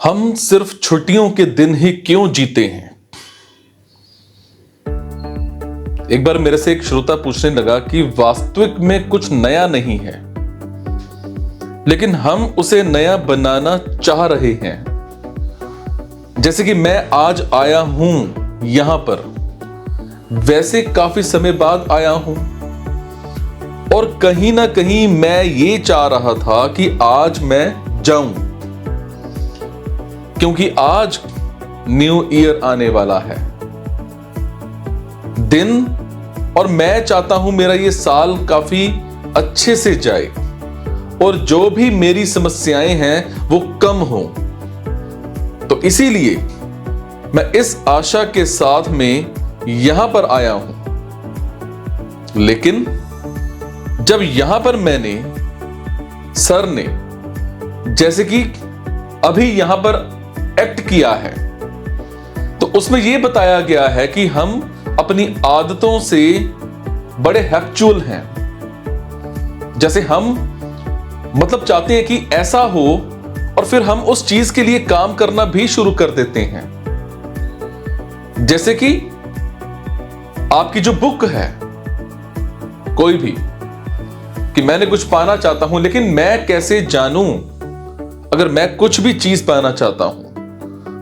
हम सिर्फ छुट्टियों के दिन ही क्यों जीते हैं? एक बार मेरे से एक श्रोता पूछने लगा कि वास्तविक में कुछ नया नहीं है, लेकिन हम उसे नया बनाना चाह रहे हैं। जैसे कि मैं आज आया हूं यहां पर, वैसे काफी समय बाद आया हूं, और कहीं ना कहीं मैं ये चाह रहा था कि आज मैं जाऊं, क्योंकि आज न्यू ईयर आने वाला है दिन, और मैं चाहता हूं मेरा ये साल काफी अच्छे से जाए और जो भी मेरी समस्याएं हैं वो कम हो। तो इसीलिए मैं इस आशा के साथ में यहां पर आया हूं। लेकिन जब यहां पर मैंने सर ने जैसे कि अभी यहां पर एक्ट किया है, तो उसमें यह बताया गया है कि हम अपनी आदतों से बड़े हैबिचुअल हैं। जैसे हम मतलब चाहते हैं कि ऐसा हो, और फिर हम उस चीज के लिए काम करना भी शुरू कर देते हैं। जैसे कि आपकी जो बुक है, कोई भी, कि मैंने कुछ पाना चाहता हूं, लेकिन मैं कैसे जानूं? अगर मैं कुछ भी चीज पाना चाहता हूं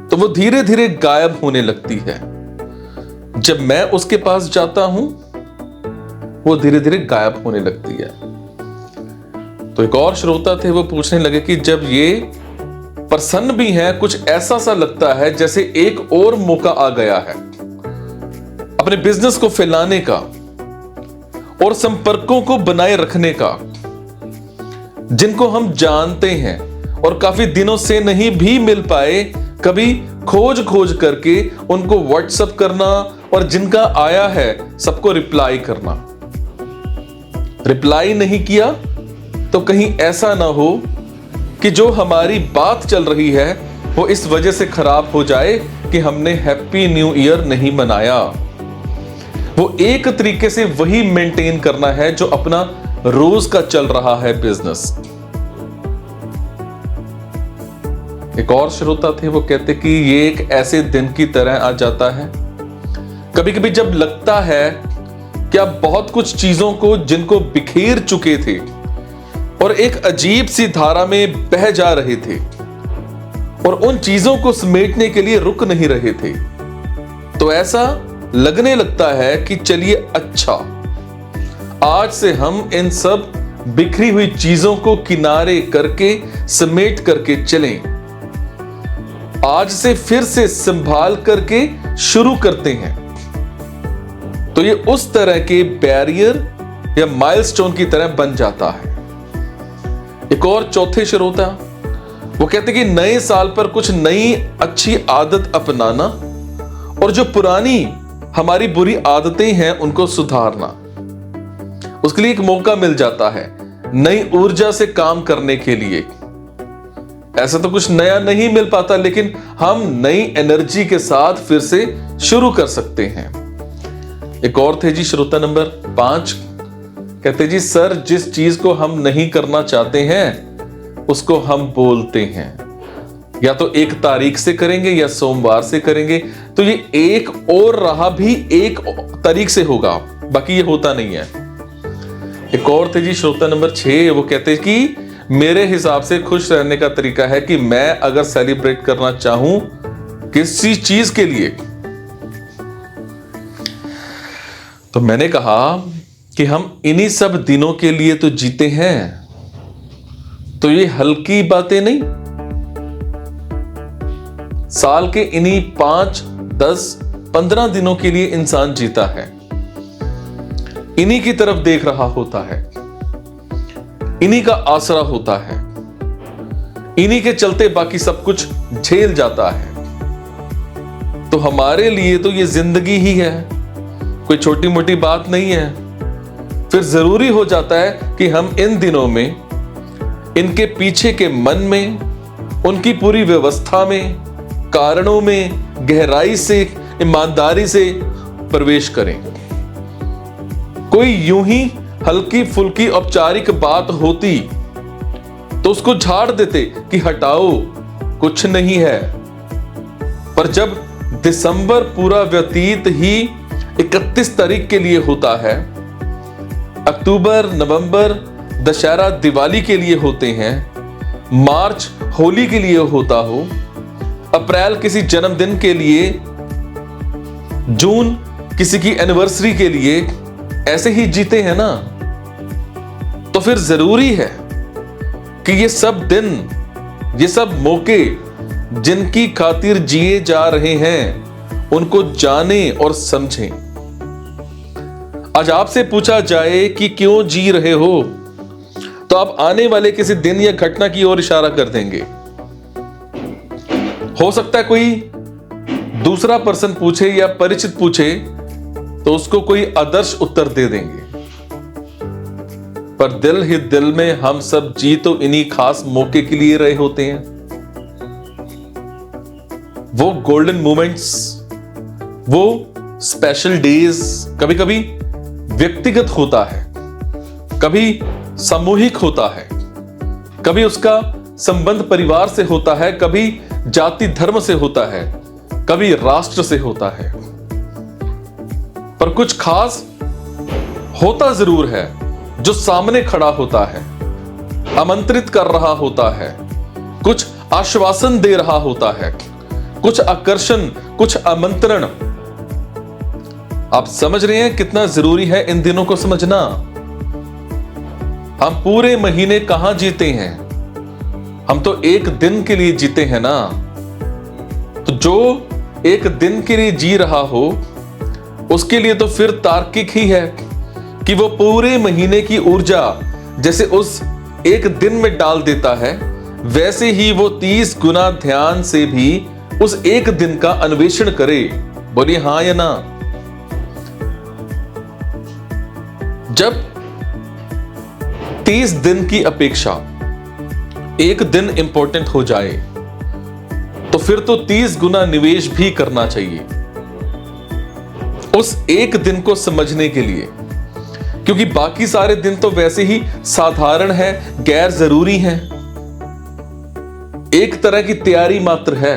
तो वो धीरे धीरे गायब होने लगती है। जब मैं उसके पास जाता हूं वो धीरे धीरे गायब होने लगती है। तो एक और श्रोता थे, वो पूछने लगे कि जब ये प्रसन्न भी हैं, कुछ ऐसा सा लगता है जैसे एक और मौका आ गया है अपने बिजनेस को फैलाने का और संपर्कों को बनाए रखने का, जिनको हम जानते हैं और काफी दिनों से नहीं भी मिल पाए, कभी खोज खोज करके उनको व्हाट्सएप करना, और जिनका आया है सबको रिप्लाई करना। रिप्लाई नहीं किया तो कहीं ऐसा ना हो कि जो हमारी बात चल रही है वो इस वजह से खराब हो जाए कि हमने हैप्पी न्यू ईयर नहीं मनाया। वो एक तरीके से वही मेंटेन करना है जो अपना रोज का चल रहा है बिजनेस। एक और श्रोता थे, वो कहते कि ये एक ऐसे दिन की तरह आ जाता है कभी कभी जब लगता है कि आप बहुत कुछ चीजों को जिनको बिखेर चुके थे और एक अजीब सी धारा में बह जा रहे थे, और उन चीजों को समेटने के लिए रुक नहीं रहे थे। तो ऐसा लगने लगता है कि चलिए अच्छा, आज से हम इन सब बिखरी हुई चीजों को किनारे करके समेट करके चलें। आज से फिर से संभाल करके शुरू करते हैं। तो ये उस तरह के बैरियर या माइलस्टोन की तरह बन जाता है। एक और चौथे श्रोता, वो कहते कि नए साल पर कुछ नई अच्छी आदत अपनाना और जो पुरानी हमारी बुरी आदतें हैं उनको सुधारना, उसके लिए एक मौका मिल जाता है नई ऊर्जा से काम करने के लिए। ऐसा तो कुछ नया नहीं मिल पाता, लेकिन हम नई एनर्जी के साथ फिर से शुरू कर सकते हैं। एक और थे जी श्रोता नंबर 5, कहते जी सर, जिस चीज को हम नहीं करना चाहते हैं उसको हम बोलते हैं, या तो 1 तारीख से करेंगे या सोमवार से करेंगे, तो ये एक और रहा भी 1 तारीख से होगा, बाकी ये होता नहीं है। एक और थे जी श्रोता नंबर 6, वो कहते कि मेरे हिसाब से खुश रहने का तरीका है कि मैं अगर सेलिब्रेट करना चाहूं किसी चीज के लिए, तो मैंने कहा कि हम इन्हीं सब दिनों के लिए तो जीते हैं। तो ये हल्की बातें नहीं, साल के इन्हीं 5, 10, 15 दिनों के लिए इंसान जीता है। इन्हीं की तरफ देख रहा होता है, इन्हीं का आसरा होता है, इन्हीं के चलते बाकी सब कुछ झेल जाता है। तो हमारे लिए तो ये जिंदगी ही है, कोई छोटी मोटी बात नहीं है। फिर जरूरी हो जाता है कि हम इन दिनों में इनके पीछे के मन में, उनकी पूरी व्यवस्था में, कारणों में गहराई से, ईमानदारी से प्रवेश करें। कोई यूं ही हल्की फुल्की औपचारिक बात होती तो उसको झाड़ देते कि हटाओ, कुछ नहीं है। पर जब दिसंबर पूरा व्यतीत ही 31 तारीख के लिए होता है, अक्टूबर नवंबर दशहरा दिवाली के लिए होते हैं, मार्च होली के लिए होता हो, अप्रैल किसी जन्मदिन के लिए, जून किसी की एनिवर्सरी के लिए ऐसे ही जीते हैं ना, तो फिर जरूरी है कि ये सब दिन, ये सब मौके जिनकी खातिर जिए जा रहे हैं उनको जाने और समझें। आज आपसे पूछा जाए कि क्यों जी रहे हो, तो आप आने वाले किसी दिन या घटना की ओर इशारा कर देंगे। हो सकता है कोई दूसरा पर्सन पूछे या परिचित पूछे तो उसको कोई आदर्श उत्तर दे देंगे, पर दिल ही दिल में हम सब जी तो इन्हीं खास मौके के लिए रहे होते हैं। वो गोल्डन मोमेंट्स, वो स्पेशल डेज कभी कभी व्यक्तिगत होता है, कभी सामूहिक होता है, कभी उसका संबंध परिवार से होता है, कभी जाति धर्म से होता है, कभी राष्ट्र से होता है। पर कुछ खास होता जरूर है जो सामने खड़ा होता है, आमंत्रित कर रहा होता है, कुछ आश्वासन दे रहा होता है, कुछ आकर्षण, कुछ आमंत्रण। आप समझ रहे हैं कितना जरूरी है इन दिनों को समझना। हम पूरे महीने कहां जीते हैं, हम तो एक दिन के लिए जीते हैं ना। तो जो एक दिन के लिए जी रहा हो उसके लिए तो फिर तार्किक ही है कि वो पूरे महीने की ऊर्जा जैसे उस एक दिन में डाल देता है, वैसे ही वो 30 गुना ध्यान से भी उस एक दिन का अन्वेषण करे। बोलिए हां या ना। जब 30 दिन की अपेक्षा एक दिन इंपॉर्टेंट हो जाए तो फिर तो 30 गुना निवेश भी करना चाहिए उस एक दिन को समझने के लिए, क्योंकि बाकी सारे दिन तो वैसे ही साधारण है, गैर जरूरी है, एक तरह की तैयारी मात्र है,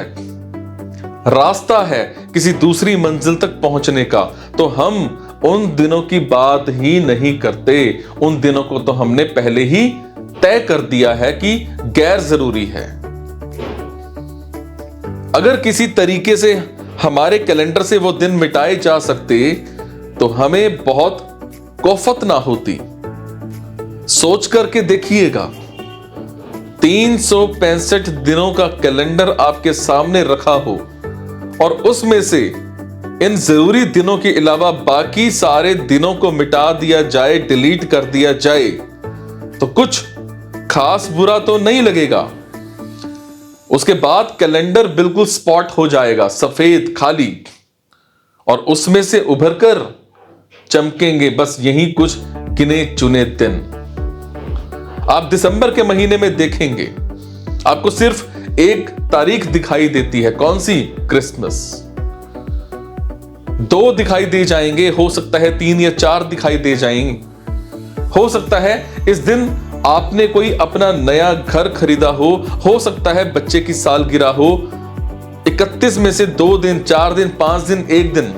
रास्ता है किसी दूसरी मंजिल तक पहुंचने का। तो हम उन दिनों की बात ही नहीं करते। उन दिनों को तो हमने पहले ही तय कर दिया है कि गैर जरूरी है। अगर किसी तरीके से हमारे कैलेंडर से वो दिन मिटाए जा सकते तो हमें बहुत कोफत ना होती। सोच करके देखिएगा, 365 दिनों का कैलेंडर आपके सामने रखा हो और उसमें से इन जरूरी दिनों के अलावा बाकी सारे दिनों को मिटा दिया जाए, डिलीट कर दिया जाए, तो कुछ खास बुरा तो नहीं लगेगा। उसके बाद कैलेंडर बिल्कुल स्पॉट हो जाएगा, सफेद खाली, और उसमें से उभरकर चमकेंगे बस यही कुछ गिने चुने दिन। आप दिसंबर के महीने में देखेंगे आपको सिर्फ एक तारीख दिखाई देती है। कौन सी? क्रिसमस। 2 दिखाई दे जाएंगे, हो सकता है 3 या 4 दिखाई दे जाएंगे। हो सकता है इस दिन आपने कोई अपना नया घर खरीदा हो सकता है बच्चे की सालगिरह हो। 31 में से 2 दिन, 4 दिन, 5 दिन, 1 दिन।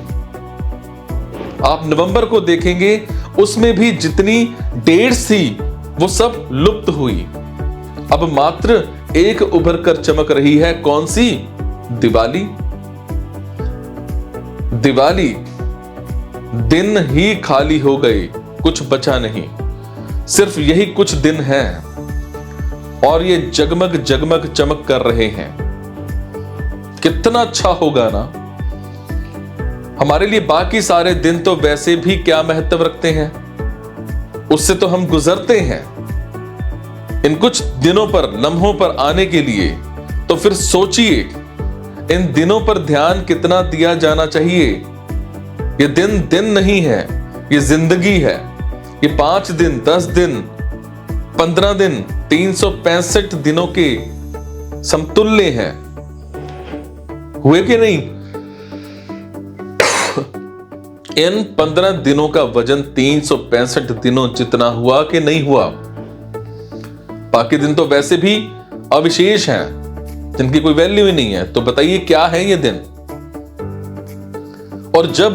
आप नवंबर को देखेंगे, उसमें भी जितनी डेट्स थी वो सब लुप्त हुई। अब मात्र एक उभर कर चमक रही है। कौन सी? दिवाली। दिवाली दिन ही खाली हो गए, कुछ बचा नहीं। सिर्फ यही कुछ दिन हैं और ये जगमग जगमग चमक कर रहे हैं। कितना अच्छा होगा ना। हमारे लिए बाकी सारे दिन तो वैसे भी क्या महत्व रखते हैं, उससे तो हम गुजरते हैं। इन कुछ दिनों पर, लम्हों पर आने के लिए तो फिर सोचिए इन दिनों पर ध्यान कितना दिया जाना चाहिए। ये दिन दिन नहीं है, ये जिंदगी है। ये 5 दिन, 10 दिन, 15 दिन, 365 दिनों के समतुल्य हैं। हुए कि नहीं? इन 15 दिनों का वजन 365 दिनों जितना हुआ कि नहीं हुआ? बाकी दिन तो वैसे भी अविशेष हैं, जिनकी कोई वैल्यू ही नहीं है। तो बताइए क्या है ये दिन। और जब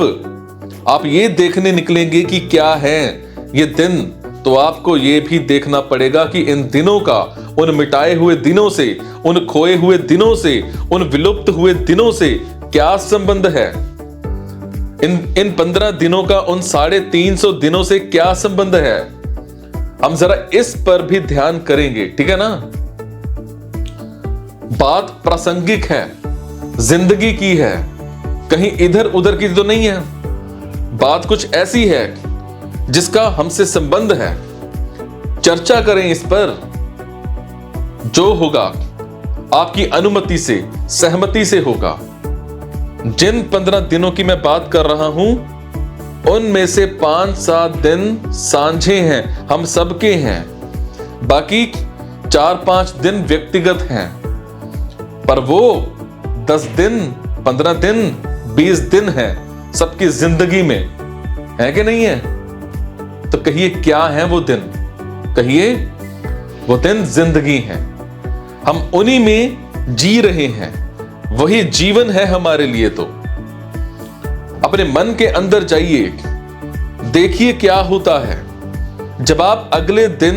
आप ये देखने निकलेंगे कि क्या है ये दिन, तो आपको ये भी देखना पड़ेगा कि इन दिनों का उन मिटाए हुए दिनों से, उन खोए हुए दिनों से, उन विलुप्त हुए दिनों से क्या संबंध है। इन 15 दिनों का उन 350 दिनों से क्या संबंध है। हम जरा इस पर भी ध्यान करेंगे, ठीक है ना। बात प्रासंगिक है, जिंदगी की है, कहीं इधर उधर की तो नहीं है। बात कुछ ऐसी है जिसका हमसे संबंध है। चर्चा करें इस पर। जो होगा आपकी अनुमति से, सहमति से होगा। जिन 15 दिनों की मैं बात कर रहा हूं, उनमें से 5-7 दिन सांझे हैं, हम सबके हैं। बाकी 4-5 दिन व्यक्तिगत हैं। पर वो 10 दिन, 15 दिन, 20 दिन है सबकी जिंदगी में, है कि नहीं है। तो कहिए क्या है वो दिन। कहिए वो दिन जिंदगी है। हम उन्हीं में जी रहे हैं, वही जीवन है हमारे लिए। तो अपने मन के अंदर जाइए, देखिए क्या होता है जब आप अगले दिन,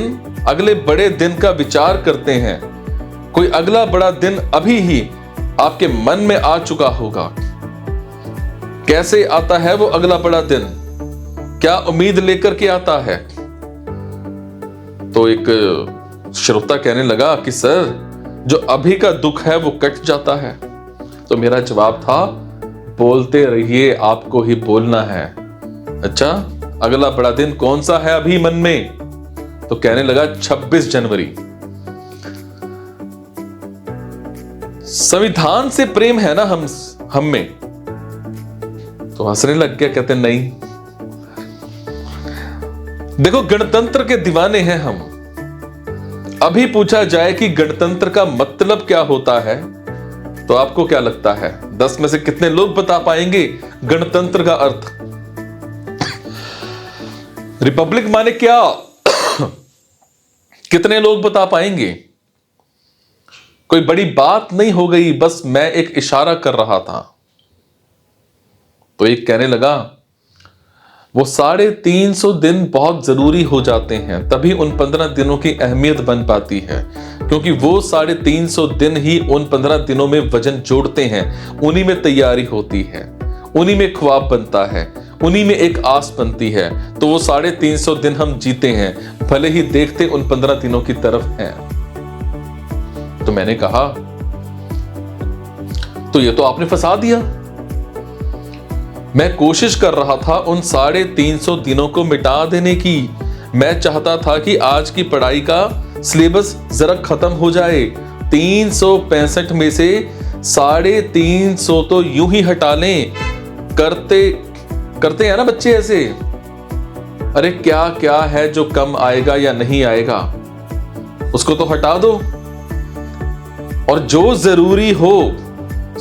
अगले बड़े दिन का विचार करते हैं। कोई अगला बड़ा दिन अभी ही आपके मन में आ चुका होगा। कैसे आता है वो अगला बड़ा दिन, क्या उम्मीद लेकर के आता है। तो एक श्रोता कहने लगा कि सर, जो अभी का दुख है वो कट जाता है। तो मेरा जवाब था, बोलते रहिए, आपको ही बोलना है। अच्छा, अगला बड़ा दिन कौन सा है अभी मन में। तो कहने लगा 26 जनवरी। संविधान से प्रेम है ना हम में। तो हंसने लग गया, कहते नहीं। देखो, गणतंत्र के दीवाने हैं हम। अभी पूछा जाए कि गणतंत्र का मतलब क्या होता है, तो आपको क्या लगता है 10 में से कितने लोग बता पाएंगे गणतंत्र का अर्थ। रिपब्लिक माने क्या कितने लोग बता पाएंगे। कोई बड़ी बात नहीं हो गई, बस मैं एक इशारा कर रहा था। तो एक कहने लगा, वो 350 दिन बहुत जरूरी हो जाते हैं, तभी उन 15 दिनों की अहमियत बन पाती है। क्योंकि वो 350 दिन ही उन 15 दिनों में वजन जोड़ते हैं। उन्हीं में तैयारी होती है, उन्हीं में ख्वाब बनता है, उन्हीं में एक आस बनती है। तो वो 350 दिन हम जीते हैं, भले ही देखते उन 15 दिनों की तरफ हैं। तो मैंने कहा, तो ये तो आपने फंसा दिया। मैं कोशिश कर रहा था उन 350 दिनों को मिटा देने की। मैं चाहता था कि आज की पढ़ाई का सिलेबस जरा खत्म हो जाए। 365 में से 350 तो यूं ही हटा लें। करते हैं ना बच्चे ऐसे। अरे क्या क्या है जो कम आएगा या नहीं आएगा, उसको तो हटा दो। और जो जरूरी हो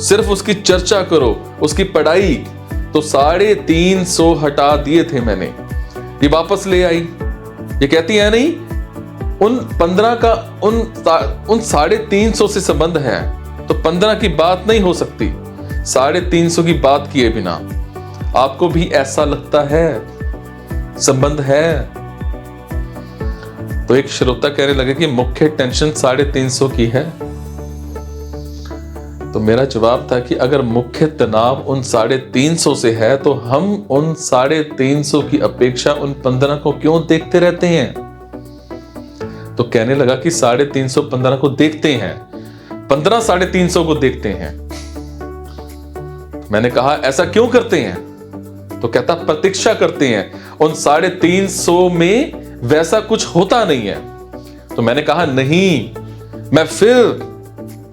सिर्फ उसकी चर्चा करो, उसकी पढ़ाई। तो 350 हटा दिए थे मैंने। ये वापस ले आई। ये कहती है नहीं, उन 15 का उन 350 से संबंध है, तो 15 की बात नहीं हो सकती 350 की बात किए बिना। आपको भी ऐसा लगता है संबंध है। तो एक श्रोता कहने लगे कि मुख्य टेंशन 350 की है। तो मेरा जवाब था कि अगर मुख्य तनाव उन 350 से है, तो हम उन 350 की अपेक्षा उन 15 को क्यों देखते रहते हैं। तो कहने लगा कि 350 15 को देखते हैं, 15 350 को देखते हैं। मैंने कहा ऐसा क्यों करते हैं। तो कहता प्रतीक्षा करते हैं। उन 350 में वैसा कुछ होता नहीं है। तो मैंने कहा नहीं, मैं फिर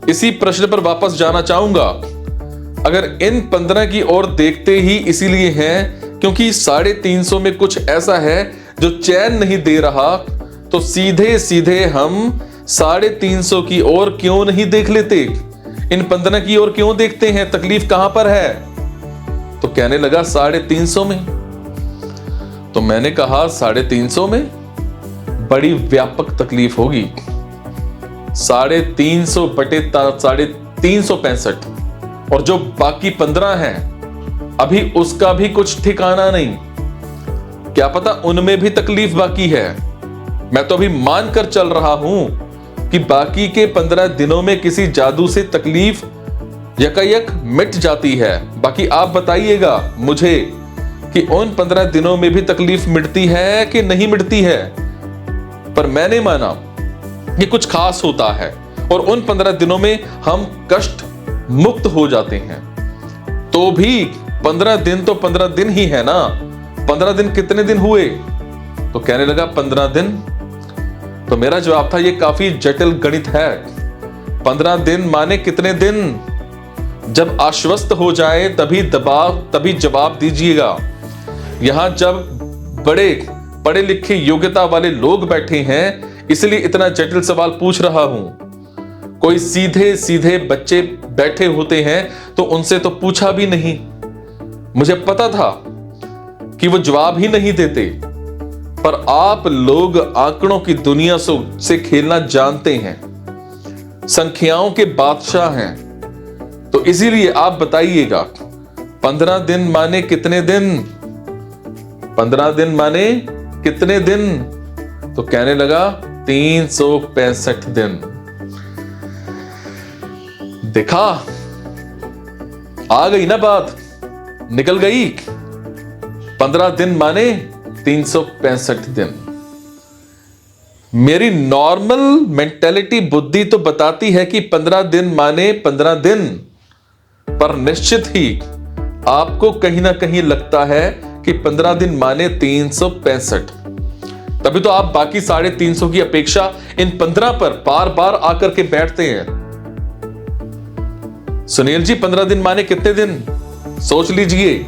इसी प्रश्न पर वापस जाना चाहूंगा। अगर इन 15 की ओर देखते ही इसीलिए हैं क्योंकि 350 में कुछ ऐसा है जो चैन नहीं दे रहा, तो सीधे सीधे हम 350 की ओर क्यों नहीं देख लेते, इन 15 की ओर क्यों देखते हैं, तकलीफ कहां पर है। तो कहने लगा 350 में। तो मैंने कहा 350 में बड़ी व्यापक तकलीफ होगी। 350 बटे 365, और जो बाकी 15 हैं अभी उसका भी कुछ ठिकाना नहीं। क्या पता उनमें भी तकलीफ बाकी है। मैं तो अभी मान कर चल रहा हूं कि बाकी के 15 दिनों में किसी जादू से तकलीफ यकायक मिट जाती है। बाकी आप बताइएगा मुझे कि उन 15 दिनों में भी तकलीफ मिटती है कि नहीं मिटती है। पर मैंने माना कि कुछ खास होता है और उन 15 दिनों में हम कष्ट मुक्त हो जाते हैं। तो भी 15 दिन तो 15 दिन ही है ना। 15 दिन कितने दिन हुए? तो कहने लगा 15 दिन। तो मेरा जवाब था, ये काफी जटिल गणित है। 15 दिन माने कितने दिन? जब आश्वस्त हो जाए तभी जवाब दीजिएगा। यहां जब बड़े पढ़े लिखे योग्यता वाले लोग बैठे हैं इसलिए इतना जटिल सवाल पूछ रहा हूं। कोई सीधे सीधे बच्चे बैठे होते हैं तो उनसे तो पूछा भी नहीं। मुझे पता था कि वो जवाब ही नहीं देते। पर आप लोग आंकड़ों की दुनिया से खेलना जानते हैं, संख्याओं के बादशाह हैं। तो इसीलिए आप बताइएगा 15 दिन माने कितने दिन? 15 दिन माने कितने दिन? तो कहने लगा 365 दिन। देखा, आ गई ना बात, निकल गई। 15 दिन माने 365 दिन। मेरी नॉर्मल मेंटेलिटी बुद्धि तो बताती है कि 15 दिन माने 15 दिन, पर निश्चित ही आपको कहीं ना कहीं लगता है कि 15 दिन माने 365। तभी तो आप बाकी 350 की अपेक्षा इन 15 पर बार बार आकर के बैठते हैं। सुनील जी 15 दिन माने कितने दिन? सोच लीजिए।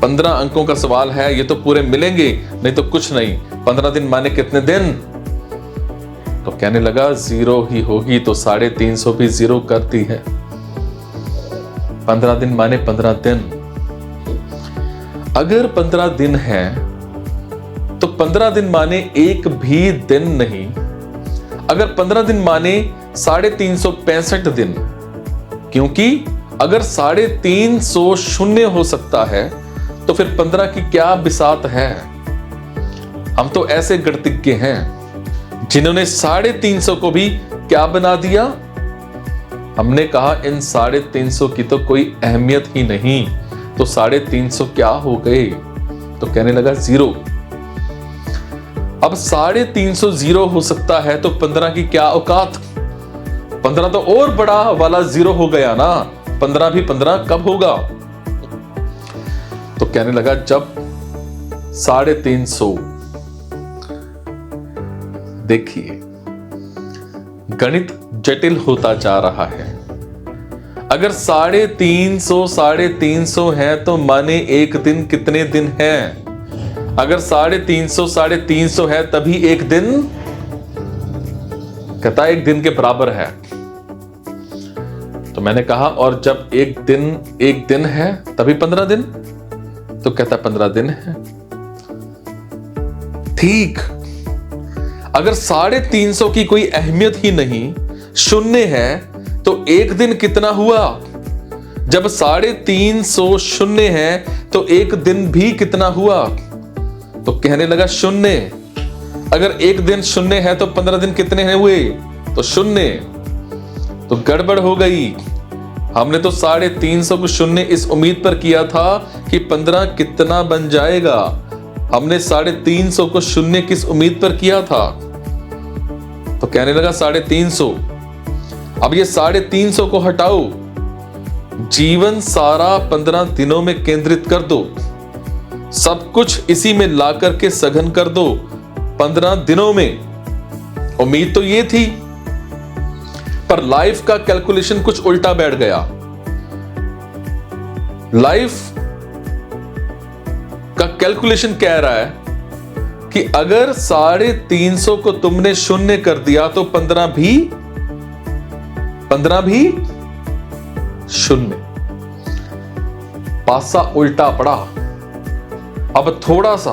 15 अंकों का सवाल है, ये तो पूरे मिलेंगे, नहीं तो कुछ नहीं। 15 दिन माने कितने दिन? तो कहने लगा 0 ही होगी, तो 350 भी 0 करती है। 15 दिन माने 15 दिन। अगर 15 दिन है तो 15 दिन माने एक भी दिन नहीं। अगर 15 दिन माने 365 दिन, क्योंकि अगर 350 शून्य हो सकता है तो फिर 15 की क्या बिसात है। हम तो ऐसे गणितज्ञ हैं जिन्होंने 350 को भी क्या बना दिया। हमने कहा इन 350 की तो कोई अहमियत ही नहीं, तो 350 क्या हो गए? तो कहने लगा 0। अब 350 0 हो सकता है तो 15 की क्या औकात? 15 तो और बड़ा वाला 0 हो गया ना। 15 भी 15 कब होगा? तो कहने लगा जब 350। देखिए, गणित जटिल होता जा रहा है। अगर 350 है तो माने एक दिन कितने दिन है? अगर 350 है तभी एक दिन, कहता एक दिन के बराबर है। तो मैंने कहा और जब एक दिन है तभी 15 दिन? तो कहता 15 दिन है। ठीक। अगर 350 की कोई अहमियत ही नहीं, शून्य है, तो एक दिन कितना हुआ? जब 350 शून्य है तो एक दिन भी कितना हुआ? तो कहने लगा शून्य। अगर एक दिन शून्य है तो 15 दिन कितने हुए? तो शून्य। तो गड़बड़ हो गई। हमने तो 350 को शून्य इस उम्मीद पर किया था कि 15 कितना बन जाएगा। हमने 350 को शून्य किस उम्मीद पर किया था? तो कहने लगा 350। अब ये 350 को हटाओ, जीवन सारा 15 दिनों में केंद्रित कर दो, सब कुछ इसी में ला करके सघन कर दो 15 दिनों में। उम्मीद तो ये थी, पर लाइफ का कैलकुलेशन कुछ उल्टा बैठ गया। लाइफ का कैलकुलेशन कह रहा है कि अगर 350 को तुमने शून्य कर दिया तो 15 भी शून्य। पासा उल्टा पड़ा। अब थोड़ा सा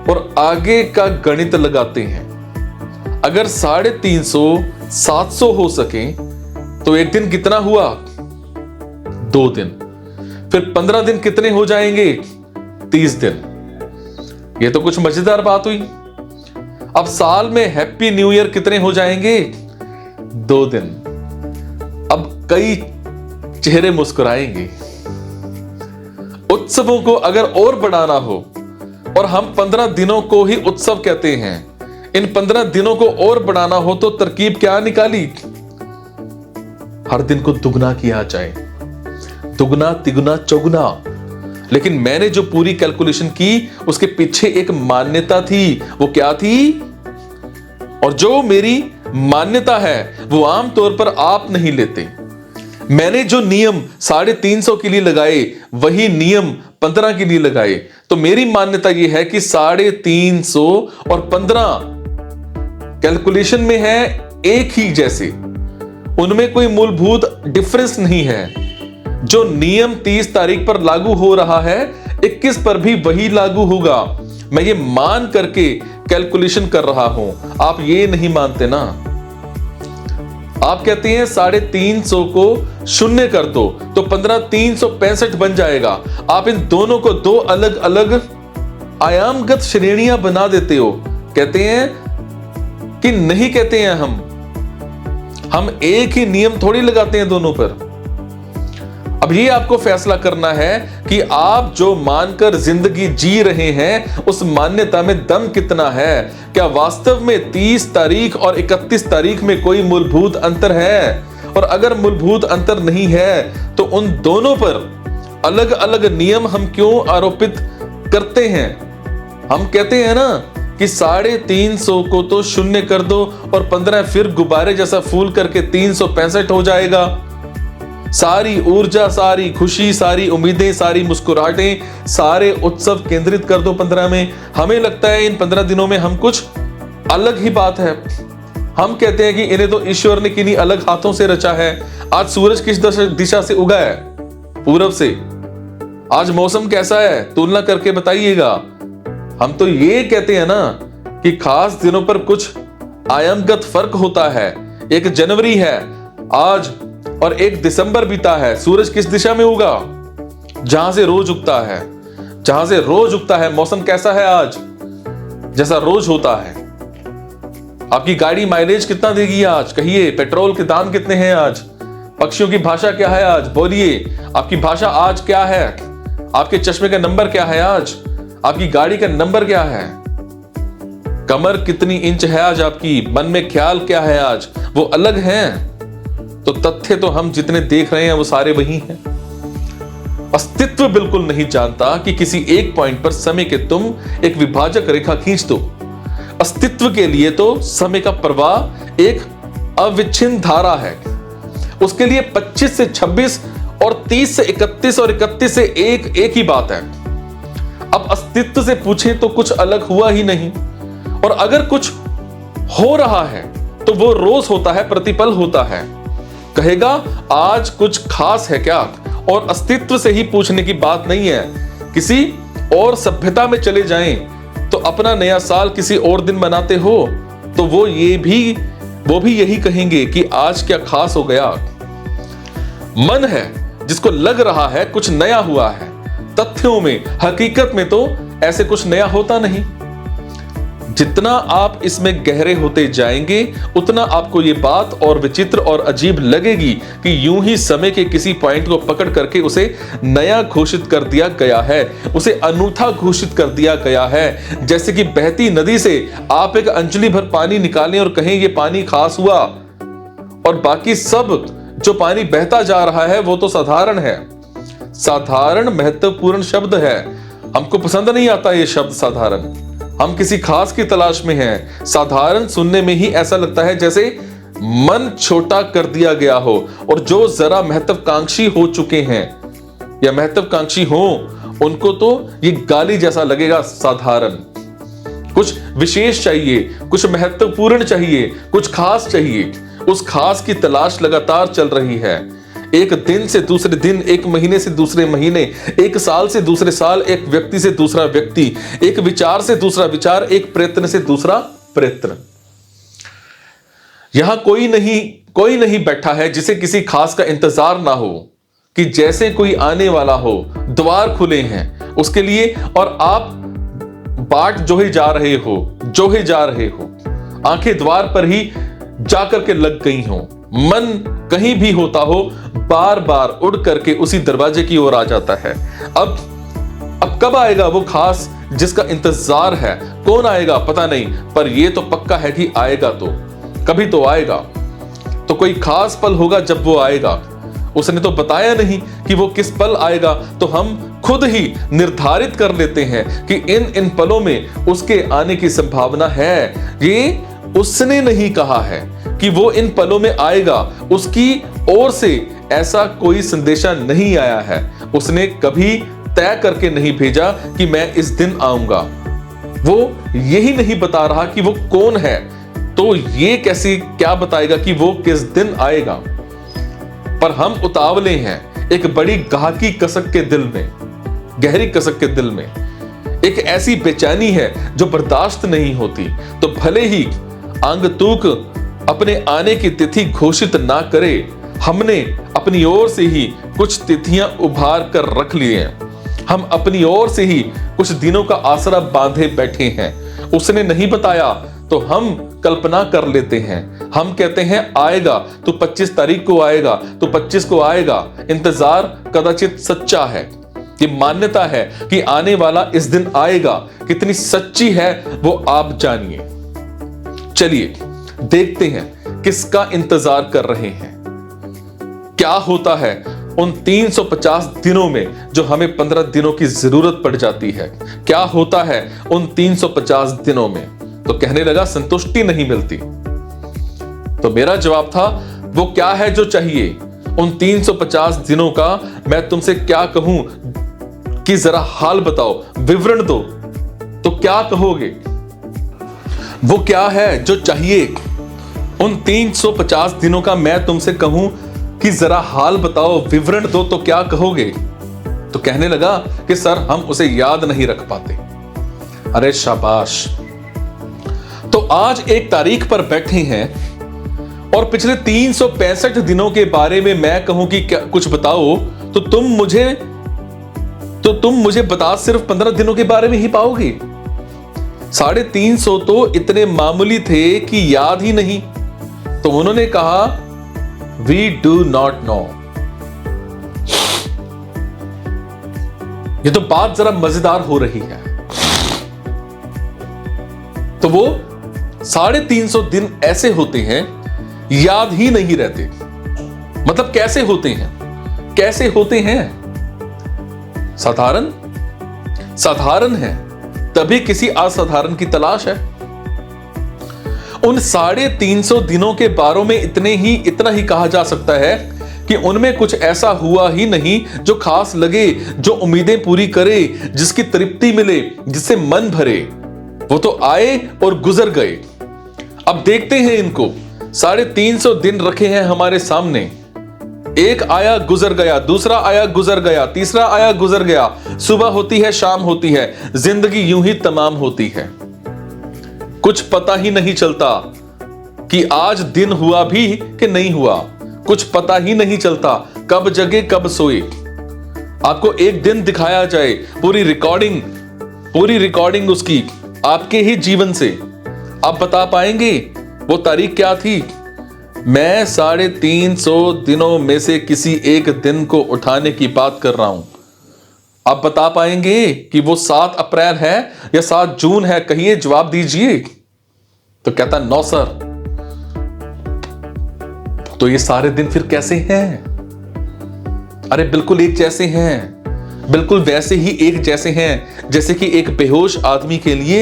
और आगे का गणित लगाते हैं। अगर 350 700 हो सके तो एक दिन कितना हुआ? 2 दिन। फिर 15 दिन कितने हो जाएंगे? 30 दिन। ये तो कुछ मजेदार बात हुई। अब साल में हैप्पी न्यू ईयर कितने हो जाएंगे? 2 दिन। अब कई चेहरे मुस्कुराएंगे। उत्सवों को अगर और बढ़ाना हो, और हम 15 दिनों को ही उत्सव कहते हैं, इन 15 दिनों को और बढ़ाना हो तो तरकीब क्या निकाली? हर दिन को दुगना किया जाए, दुगना तिगुना चौगुना। लेकिन मैंने जो पूरी कैलकुलेशन की उसके पीछे एक मान्यता थी। वो क्या थी? और जो मेरी मान्यता है वो आमतौर पर आप नहीं लेते। मैंने जो नियम 350 के लिए लगाए वही नियम 15 के लिए लगाए। तो मेरी मान्यता यह है कि 350 और 15 कैलकुलेशन में है एक ही जैसे, उनमें कोई मूलभूत डिफरेंस नहीं है। जो नियम 30 तारीख पर लागू हो रहा है 21 पर भी वही लागू होगा। मैं ये मान करके कैलकुलेशन कर रहा हूं, आप ये नहीं मानते ना। आप कहते हैं 350 को शून्य कर दो तो 15 365 बन जाएगा। आप इन दोनों को 2 अलग अलग आयामगत श्रेणियां बना देते हो। कहते हैं कि नहीं कहते हैं हम एक ही नियम थोड़ी लगाते हैं दोनों पर। अब ये आपको फैसला करना है कि आप जो मानकर जिंदगी जी रहे हैं उस मान्यता में दम कितना है। क्या वास्तव में 30 तारीख और 31 तारीख में कोई मूलभूत अंतर है? और अगर मूलभूत अंतर नहीं है तो उन दोनों पर अलग अलग नियम हम क्यों आरोपित करते हैं? हम कहते हैं ना कि 350 को तो शून्य कर दो और 15 फिर गुब्बारे जैसा फूल करके 365 हो जाएगा। सारी ऊर्जा, सारी खुशी, सारी उम्मीदें, सारी मुस्कुराहटें, सारे उत्सव केंद्रित कर दो 15 में। हमें लगता है इन 15 दिनों में हम कुछ अलग ही बात है। हम कहते हैं कि इन्हें तो ईश्वर ने किन्हीं अलग हाथों से रचा है। आज सूरज किस दिशा से उगा है? पूरब से। आज मौसम कैसा है? तुलना करके बताइएगा। हम तो ये कहते हैं ना कि खास दिनों पर कुछ आयामगत फर्क होता है। 1 जनवरी है आज और 1 दिसंबर बीता है। सूरज किस दिशा में उगा? जहां से रोज उगता है। जहां से रोज उगता है। मौसम कैसा है आज? जैसा रोज होता है। आपकी गाड़ी माइलेज कितना देगी आज? कहिए। पेट्रोल के दाम कितने हैं आज? पक्षियों की भाषा क्या है आज? बोलिए। आपकी भाषा आज क्या है? आपके चश्मे का नंबर क्या है आज? आपकी गाड़ी का नंबर क्या है? कमर कितनी इंच है आज आपकी? मन में ख्याल क्या है आज? वो अलग हैं। तो तथ्य तो हम जितने देख रहे हैं वो सारे वही हैं। अस्तित्व बिल्कुल नहीं जानता कि किसी एक पॉइंट पर समय के तुम एक विभाजक रेखा खींच दो। अस्तित्व के लिए तो समय का प्रवाह एक अविच्छिन्न धारा है। उसके लिए 25 से 26 और 30 से 31 और 31 से एक ही बात है। अब अस्तित्व से पूछें तो कुछ अलग हुआ ही नहीं। और अगर कुछ हो रहा है तो वो रोज होता है, प्रतिपल होता है। कहेगा आज कुछ खास है क्या? और अस्तित्व से ही पूछने की बात नहीं है। किसी और सभ्यता में चले जाएं तो अपना नया साल किसी और दिन मनाते हो तो वो भी यही कहेंगे कि आज क्या खास हो गया। मन है जिसको लग रहा है कुछ नया हुआ है। तथ्यों में, हकीकत में तो ऐसे कुछ नया होता नहीं। जितना आप इसमें गहरे होते जाएंगे उतना आपको ये बात और विचित्र और अजीब लगेगी कि यूं ही समय के किसी पॉइंट को पकड़ करके उसे नया घोषित कर दिया गया है, उसे अनूठा घोषित कर दिया गया है। जैसे कि बहती नदी से आप एक अंजलि भर पानी निकालें और कहें ये पानी खास हुआ, और बाकी सब जो पानी बहता जा रहा है वो तो साधारण है। साधारण महत्वपूर्ण शब्द है। हमको पसंद नहीं आता ये शब्द साधारण। हम किसी खास की तलाश में हैं। साधारण सुनने में ही ऐसा लगता है जैसे मन छोटा कर दिया गया हो, और जो जरा महत्वाकांक्षी हो चुके हैं या महत्वाकांक्षी हो उनको तो ये गाली जैसा लगेगा। साधारण कुछ विशेष चाहिए, कुछ महत्वपूर्ण चाहिए, कुछ खास चाहिए। उस खास की तलाश लगातार चल रही है। एक दिन से दूसरे दिन, एक महीने से दूसरे महीने, एक साल से दूसरे साल, एक व्यक्ति से दूसरा व्यक्ति, एक विचार से दूसरा विचार, एक प्रयत्न से दूसरा प्रयत्न। यहां कोई नहीं कोई नहीं बैठा है जिसे किसी खास का इंतजार ना हो, कि जैसे कोई आने वाला हो, द्वार खुले हैं उसके लिए और आप बाट जोहे जा रहे हो, आंखें द्वार पर ही जाकर के लग गई हो, मन कहीं भी होता हो, बार बार उड़ करके उसी दरवाजे की ओर आ जाता है। अब कब आएगा वो खास जिसका इंतजार है? कौन आएगा पता नहीं, पर यह तो पक्का है कि आएगा, तो कभी तो आएगा। तो कोई खास पल होगा जब वो आएगा। उसने तो बताया नहीं कि वो किस पल आएगा, तो हम खुद ही निर्धारित कर लेते हैं कि इन पलों में उसके आने की संभावना है। ये उसने नहीं कहा है कि वो इन पलों में आएगा, उसकी ओर से ऐसा कोई संदेशा नहीं आया है। उसने कभी तय करके नहीं भेजा कि मैं इस दिन आऊंगा। वो यही नहीं बता रहा कि वो कौन है, तो ये कैसे क्या बताएगा कि वो किस दिन आएगा? पर हम उतावले हैं एक बड़ी गाहकी कसक के दिल में, गहरी कसक के दिल में एक ऐसी बेचैनी है जो बर्दाश्त नहीं होती। तो भले ही आगंतुक अपने आने की तिथि घोषित ना करे, हमने अपनी ओर से ही कुछ तिथियां उभार कर रख लिए। हम अपनी ओर से ही कुछ दिनों का आसरा बांधे बैठे हैं। उसने नहीं बताया तो हम कल्पना कर लेते हैं। हम कहते हैं आएगा तो 25 तारीख को आएगा, तो 25 को आएगा। इंतजार कदाचित सच्चा है, ये मान्यता है कि आने वाला इस दिन आएगा। कितनी सच्ची है वो आप जानिए। चलिए देखते हैं किसका इंतजार कर रहे हैं। क्या होता है उन 350 दिनों में जो हमें 15 दिनों की जरूरत पड़ जाती है? क्या होता है उन 350 दिनों में? तो कहने लगा संतुष्टि नहीं मिलती। तो मेरा जवाब था वो क्या है जो चाहिए? उन 350 दिनों का मैं तुमसे क्या कहूं कि जरा हाल बताओ, विवरण दो। तो क्या कहोगे? वो क्या है जो चाहिए? उन 350 दिनों का मैं तुमसे कहूं कि जरा हाल बताओ, विवरण दो, तो क्या कहोगे? तो कहने लगा कि सर हम उसे याद नहीं रख पाते। अरे शाबाश। तो आज एक तारीख पर बैठे हैं और पिछले 365 दिनों के बारे में मैं कहूं कि क्या कुछ बताओ, तो तुम मुझे बता सिर्फ 15 दिनों के बारे में ही पाओगे। 350 तो इतने मामूली थे कि याद ही नहीं। तो उन्होंने कहा वी डू नॉट नो। ये तो बात जरा मजेदार हो रही है। तो वो 350 दिन ऐसे होते हैं याद ही नहीं रहते। मतलब कैसे होते हैं? कैसे होते हैं? साधारण है, तभी किसी असाधारण की तलाश है। उन 350 दिनों के बारे में इतना ही कहा जा सकता है कि उनमें कुछ ऐसा हुआ ही नहीं जो खास लगे, जो उम्मीदें पूरी करे, जिसकी तृप्ति मिले, जिससे मन भरे। वो तो आए और गुजर गए। अब देखते हैं इनको। 350 दिन रखे हैं हमारे सामने। एक आया गुजर गया, दूसरा आया गुजर गया, तीसरा आया गुजर गया। सुबह होती है, शाम होती है, जिंदगी यूं ही तमाम होती है। कुछ पता ही नहीं चलता कि आज दिन हुआ भी कि नहीं हुआ। कुछ पता ही नहीं चलता कब जगे कब सोए। आपको एक दिन दिखाया जाए, पूरी रिकॉर्डिंग उसकी आपके ही जीवन से, आप बता पाएंगे वो तारीख क्या थी? मैं 350 दिनों में से किसी एक दिन को उठाने की बात कर रहा हूं। आप बता पाएंगे कि वो 7 अप्रैल है या 7 जून है? कहिए, जवाब दीजिए। तो कहता नो सर। तो ये सारे दिन फिर कैसे हैं? अरे बिल्कुल एक जैसे हैं, बिल्कुल वैसे ही एक जैसे हैं जैसे कि एक बेहोश आदमी के लिए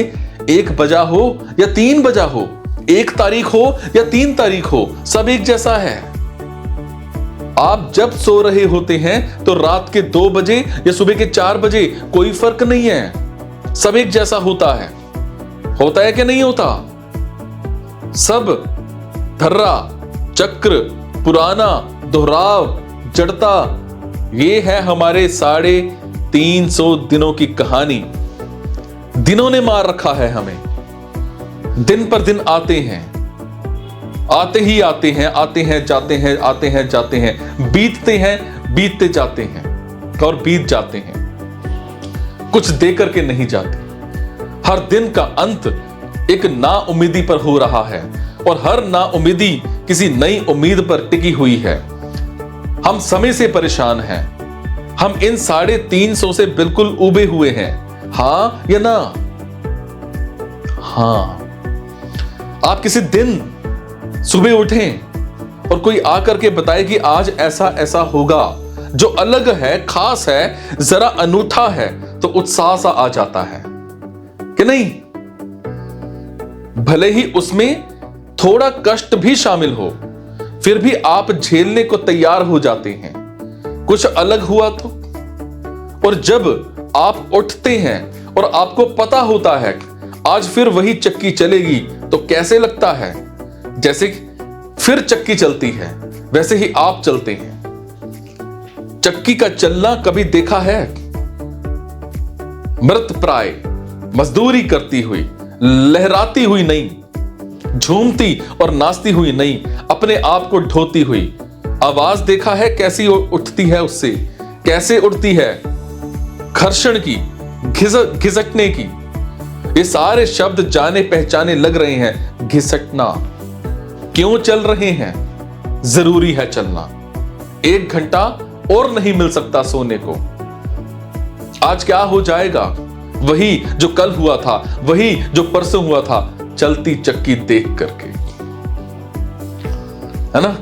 1 बजा हो या 3 बजा हो, 1 तारीख हो या 3 तारीख हो, सब एक जैसा है। आप जब सो रहे होते हैं तो रात के 2 बजे या सुबह के 4 बजे कोई फर्क नहीं है, सब एक जैसा होता है। होता है कि नहीं होता? सब धर्रा, चक्र, पुराना, दोहराव, जड़ता, ये है हमारे 350 दिनों की कहानी। दिनों ने मार रखा है हमें। दिन पर दिन आते हैं, आते ही आते हैं, जाते हैं, आते हैं, जाते हैं, बीतते हैं, बीतते जाते हैं और बीत जाते हैं, कुछ दे करके नहीं जाते। हर दिन का अंत एक नाउम्मीदी पर हो रहा है और हर नाउम्मीदी किसी नई उम्मीद पर टिकी हुई है। हम समय से परेशान हैं, हम इन 350 से बिल्कुल उबे हुए हैं। हां या ना? हां। आप किसी दिन सुबह उठें और कोई आकर के बताए कि आज ऐसा ऐसा होगा जो अलग है, खास है, जरा अनूठा है, तो उत्साह सा आ जाता है कि नहीं? भले ही उसमें थोड़ा कष्ट भी शामिल हो, फिर भी आप झेलने को तैयार हो जाते हैं। कुछ अलग हुआ तो। और जब आप उठते हैं और आपको पता होता है आज फिर वही चक्की चलेगी, तो कैसे लगता है? जैसे फिर चक्की चलती है वैसे ही आप चलते हैं। चक्की का चलना कभी देखा है? मृत प्राय मजदूरी करती हुई, लहराती हुई नहीं, झूमती और नाचती हुई नहीं, अपने आप को ढोती हुई आवाज देखा है कैसी उठती है? उससे कैसे उठती है? घर्षण की, घिसटने की। ये सारे शब्द जाने पहचाने लग रहे हैं। घिसटना क्यों चल रहे हैं? जरूरी है चलना। 1 घंटा और नहीं मिल सकता सोने को। आज क्या हो जाएगा? वही जो कल हुआ था, वही जो परसों हुआ था, चलती चक्की देख करके, है ना?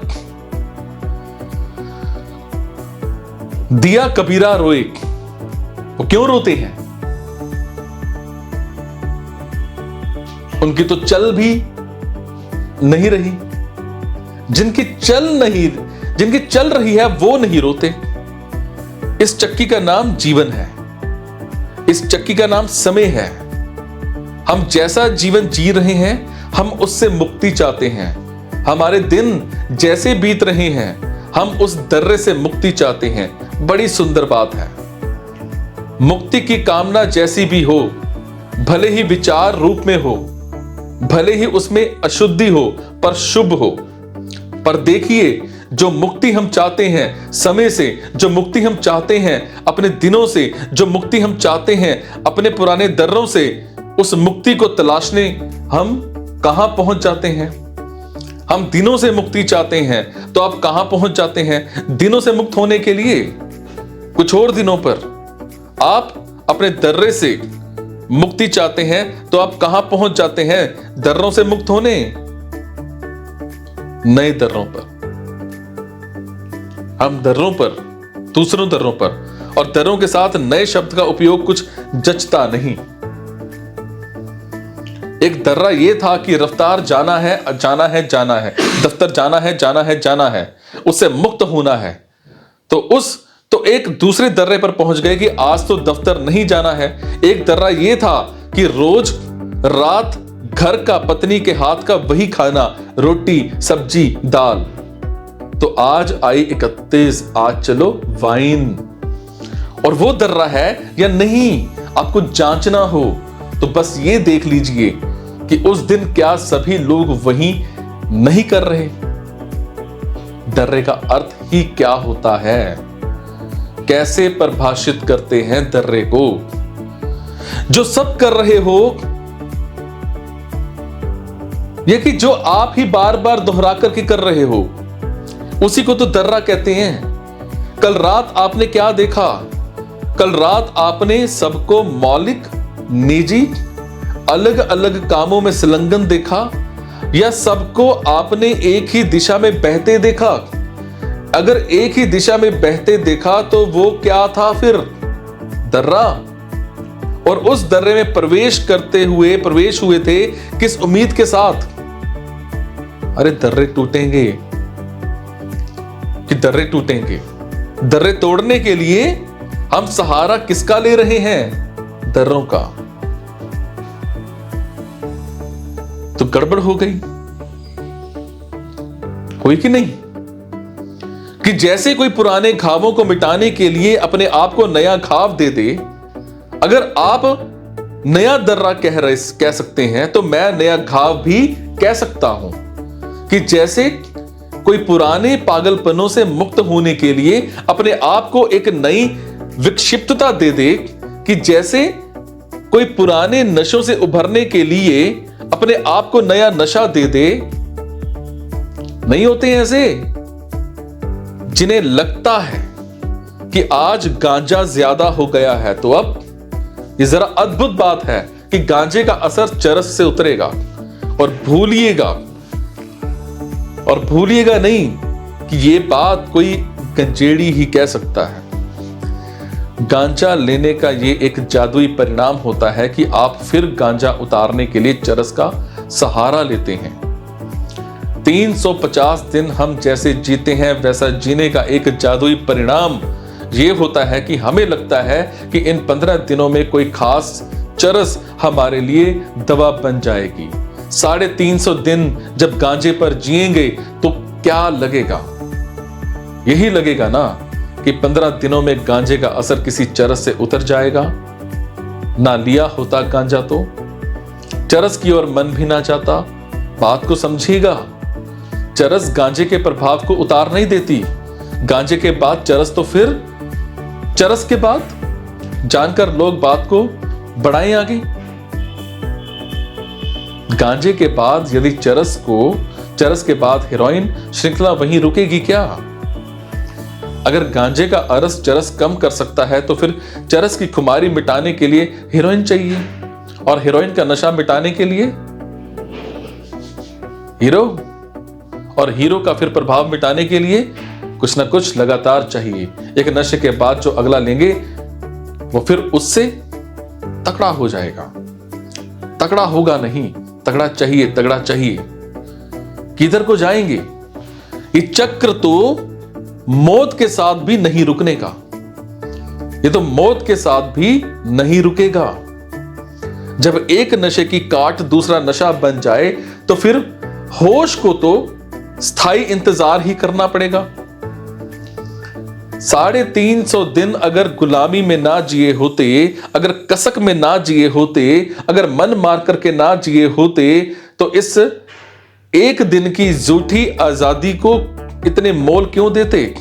दिया कबीरा रोए, वो क्यों रोते हैं? उनकी तो चल भी नहीं रही। जिनकी चल रही है वो नहीं रोते। इस चक्की का नाम जीवन है, इस चक्की का नाम समय है। हम जैसा जीवन जी रहे हैं, हम उससे मुक्ति चाहते हैं। हमारे दिन जैसे बीत रहे हैं, हम उस दर्रे से मुक्ति चाहते हैं। बड़ी सुंदर बात है। मुक्ति की कामना जैसी भी हो, भले ही विचार रूप में हो, भले ही उसमें अशुद्धि हो, पर शुभ हो। पर देखिए, जो मुक्ति हम चाहते हैं समय से, जो मुक्ति हम चाहते हैं अपने दिनों से, जो मुक्ति हम चाहते हैं अपने पुराने दर्रों से, उस मुक्ति को तलाशने हम कहां पहुंच जाते हैं? हम दिनों से मुक्ति चाहते हैं तो आप कहां पहुंच जाते हैं? दिनों से मुक्त होने के लिए कुछ और दिनों पर आप अपने दर्रे से मुक्ति चाहते हैं तो आप कहां पहुंच जाते हैं? दर्रों से मुक्त होने, नए दर्रों पर। हम दर्रों पर, दूसरों दर्रों पर, और दर्रों के साथ नए शब्द का उपयोग कुछ जचता नहीं। एक दर्रा यह था कि रफ्तार जाना है, जाना है, जाना है, दफ्तर जाना है, जाना है, जाना है, उससे मुक्त होना है। तो एक दूसरे दर्रे पर पहुंच गए कि आज तो दफ्तर नहीं जाना है। एक दर्रा यह था कि रोज रात घर का, पत्नी के हाथ का वही खाना, रोटी, सब्जी, दाल। तो आज आई 31, आज चलो वाइन। और वो दर्रा है या नहीं, आपको जांचना हो तो बस ये देख लीजिए कि उस दिन क्या सभी लोग वही नहीं कर रहे। दर्रे का अर्थ ही क्या होता है? कैसे परिभाषित करते हैं दर्रे को? जो सब कर रहे हो, यह कि जो आप ही बार बार दोहरा करके कर रहे हो, उसी को तो दर्रा कहते हैं। कल रात आपने क्या देखा? कल रात आपने सबको मौलिक, निजी, अलग अलग कामों में संलग्न देखा, या सबको आपने एक ही दिशा में बहते देखा? अगर एक ही दिशा में बहते देखा तो वो क्या था फिर? दर्रा। और उस दर्रे में प्रवेश हुए थे किस उम्मीद के साथ? अरे दर्रे टूटेंगे कि दर्रे टूटेंगे। दर्रे तोड़ने के लिए हम सहारा किसका ले रहे हैं? दर्रों का। तो गड़बड़ हो गई, हुई कि नहीं? कि जैसे कोई पुराने घावों को मिटाने के लिए अपने आप को नया घाव दे दे। अगर आप नया दर्रा कह सकते हैं तो मैं नया घाव भी कह सकता हूं। कि जैसे कोई पुराने पागलपनों से मुक्त होने के लिए अपने आप को एक नई विक्षिप्तता दे दे, कि जैसे कोई पुराने नशों से उभरने के लिए अपने आप को नया नशा दे दे। नहीं होते ऐसे जिन्हें लगता है कि आज गांजा ज्यादा हो गया है, तो अब ये जरा अद्भुत बात है कि गांजे का असर चरस से उतरेगा। और भूलिएगा नहीं कि ये बात कोई गंजेड़ी ही कह सकता है। गांजा लेने का ये एक जादुई परिणाम होता है कि आप फिर गांजा उतारने के लिए चरस का सहारा लेते हैं। 350 दिन हम जैसे जीते हैं वैसा जीने का एक जादुई परिणाम ये होता है कि हमें लगता है कि इन 15 दिनों में कोई खास चरस हमारे लिए दवा बन जाएगी। 350 दिन जब गांजे पर जिएंगे तो क्या लगेगा? यही लगेगा ना कि 15 दिनों में गांजे का असर किसी चरस से उतर जाएगा। ना लिया होता गांजा तो चरस की ओर मन भी ना जाता। बात को समझिएगा, चरस गांजे के प्रभाव को उतार नहीं देती। गांजे के बाद चरस, तो फिर चरस के बाद जानकर लोग बात को बढ़ाएं आगे। गांजे के बाद यदि चरस के बाद हेरोइन, श्रृंखला वहीं रुकेगी क्या? अगर गांजे का अरस चरस कम कर सकता है तो फिर चरस की खुमारी मिटाने के लिए हेरोइन चाहिए, और हेरोइन का नशा मिटाने के लिए हीरो, और हीरो का फिर प्रभाव मिटाने के लिए कुछ ना कुछ लगातार चाहिए। एक नशे के बाद जो अगला लेंगे वो फिर उससे तगड़ा हो जाएगा। तगड़ा होगा नहीं, तगड़ा चाहिए। किधर को जाएंगे? ये चक्र तो मौत के साथ भी नहीं रुकने का। ये तो मौत के साथ भी नहीं रुकेगा। जब एक नशे की काट दूसरा नशा बन जाए तो फिर होश को तो स्थायी इंतजार ही करना पड़ेगा। 350 दिन अगर गुलामी में ना जिए होते, अगर कसक में ना जिए होते, अगर मन मार करके ना जिए होते, तो इस एक दिन की झूठी आजादी को इतने मोल क्यों देते?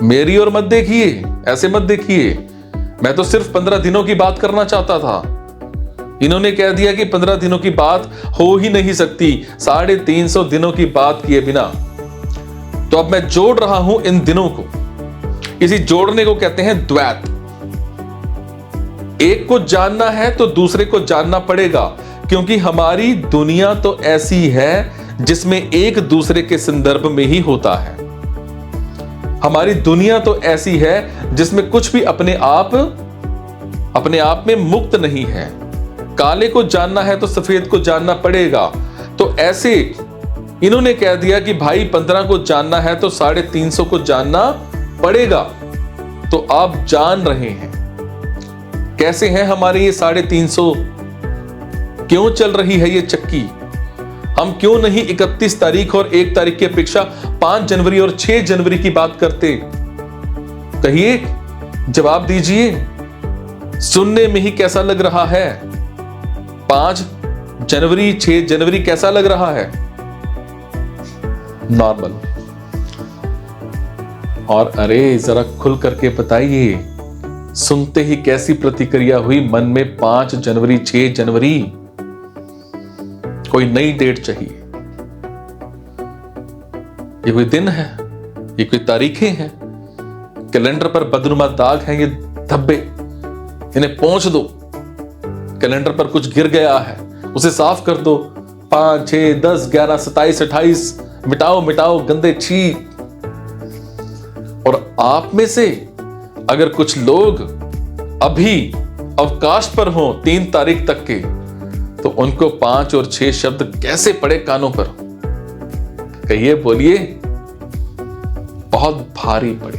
मेरी ओर मत देखिए, ऐसे मत देखिए। मैं तो सिर्फ 15 दिनों की बात करना चाहता था। इन्होंने कह दिया कि 15 दिनों की बात हो ही नहीं सकती 350 दिनों की बात किए बिना। तो अब मैं जोड़ रहा हूं इन दिनों को। इसी जोड़ने को कहते हैं द्वैत। एक को जानना है तो दूसरे को जानना पड़ेगा, क्योंकि हमारी दुनिया तो ऐसी है जिसमें एक दूसरे के संदर्भ में ही होता है। हमारी दुनिया तो ऐसी है जिसमें कुछ भी अपने आप में मुक्त नहीं है। काले को जानना है तो सफेद को जानना पड़ेगा। तो ऐसे इन्होंने कह दिया कि भाई 15 को जानना है तो 350 को जानना पड़ेगा। तो आप जान रहे हैं कैसे हैं हमारे ये 350, क्यों चल रही है ये चक्की? हम क्यों नहीं 31 तारीख और 1 तारीख की अपेक्षा 5 जनवरी और 6 जनवरी की बात करते? कहिए, जवाब दीजिए। सुनने में ही कैसा लग रहा है? 5 जनवरी 6 जनवरी कैसा लग रहा है? नॉर्मल। और अरे जरा खुल करके बताइए, सुनते ही कैसी प्रतिक्रिया हुई मन में? 5 जनवरी 6 जनवरी, कोई नई डेट चाहिए। ये कोई दिन है, ये कोई तारीखें हैं? कैलेंडर पर बदनुमा दाग हैं, ये धब्बे, इन्हें पोंछ दो। कैलेंडर पर कुछ गिर गया है, उसे साफ कर दो। 5 6 10 11 27 28 मिटाओ गंदे छी। और आप में से अगर कुछ लोग अभी अवकाश पर हो 3 तारीख तक के, तो उनको 5 और 6 शब्द कैसे पड़े कानों पर? कहिए, बोलिए। बहुत भारी पड़े।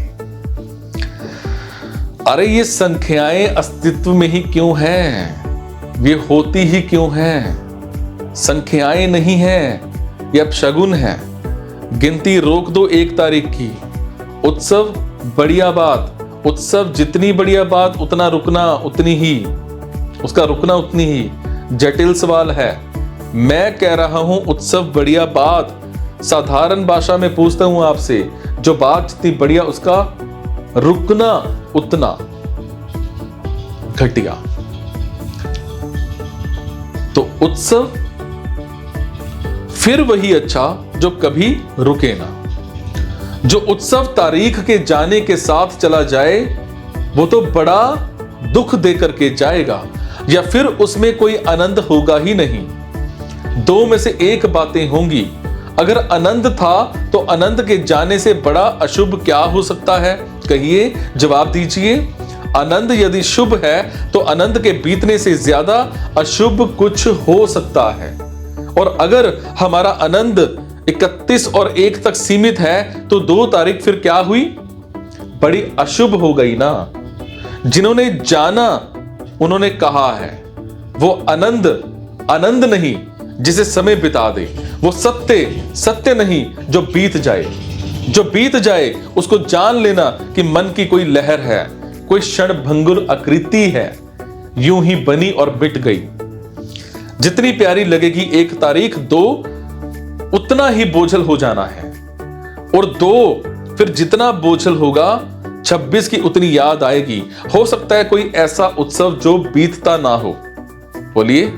अरे ये संख्याएं अस्तित्व में ही क्यों हैं? ये होती ही क्यों हैं? संख्याएं नहीं हैं, ये अपशगुन है। गिनती रोक दो 1 तारीख की। उत्सव बढ़िया बात, उत्सव जितनी बढ़िया बात उतना रुकना उतनी ही, उसका रुकना उतनी ही। जटिल सवाल है मैं कह रहा हूं उत्सव बढ़िया बात, साधारण भाषा में पूछता हूं आपसे, जो बात जितनी बढ़िया उसका रुकना उतना घटिया। तो उत्सव फिर वही अच्छा जो कभी रुके ना। जो उत्सव तारीख के जाने के साथ चला जाए वो तो बड़ा दुख देकर के जाएगा, या फिर उसमें कोई आनंद होगा ही नहीं। दो में से एक बातें होंगी। अगर आनंद था तो आनंद के जाने से बड़ा अशुभ क्या हो सकता है? कहिए, जवाब दीजिए। आनंद यदि शुभ है तो आनंद के बीतने से ज्यादा अशुभ कुछ हो सकता है। और अगर हमारा आनंद 31 और 1 तक सीमित है तो 2 तारीख फिर क्या हुई? बड़ी अशुभ हो गई ना। जिन्होंने जाना उन्होंने कहा है वो आनंद नहीं जिसे समय बिता दे, वो सत्य नहीं जो बीत जाए। जो बीत जाए उसको जान लेना कि मन की कोई लहर है, कोई क्षण भंगुर आकृति है, यूं ही बनी और मिट गई। जितनी प्यारी लगेगी 1 तारीख, 2 उतना ही बोझल हो जाना है, और 2 फिर जितना बोझल होगा 26 की उतनी याद आएगी। हो सकता है कोई ऐसा उत्सव जो बीतता ना हो। बोलिए।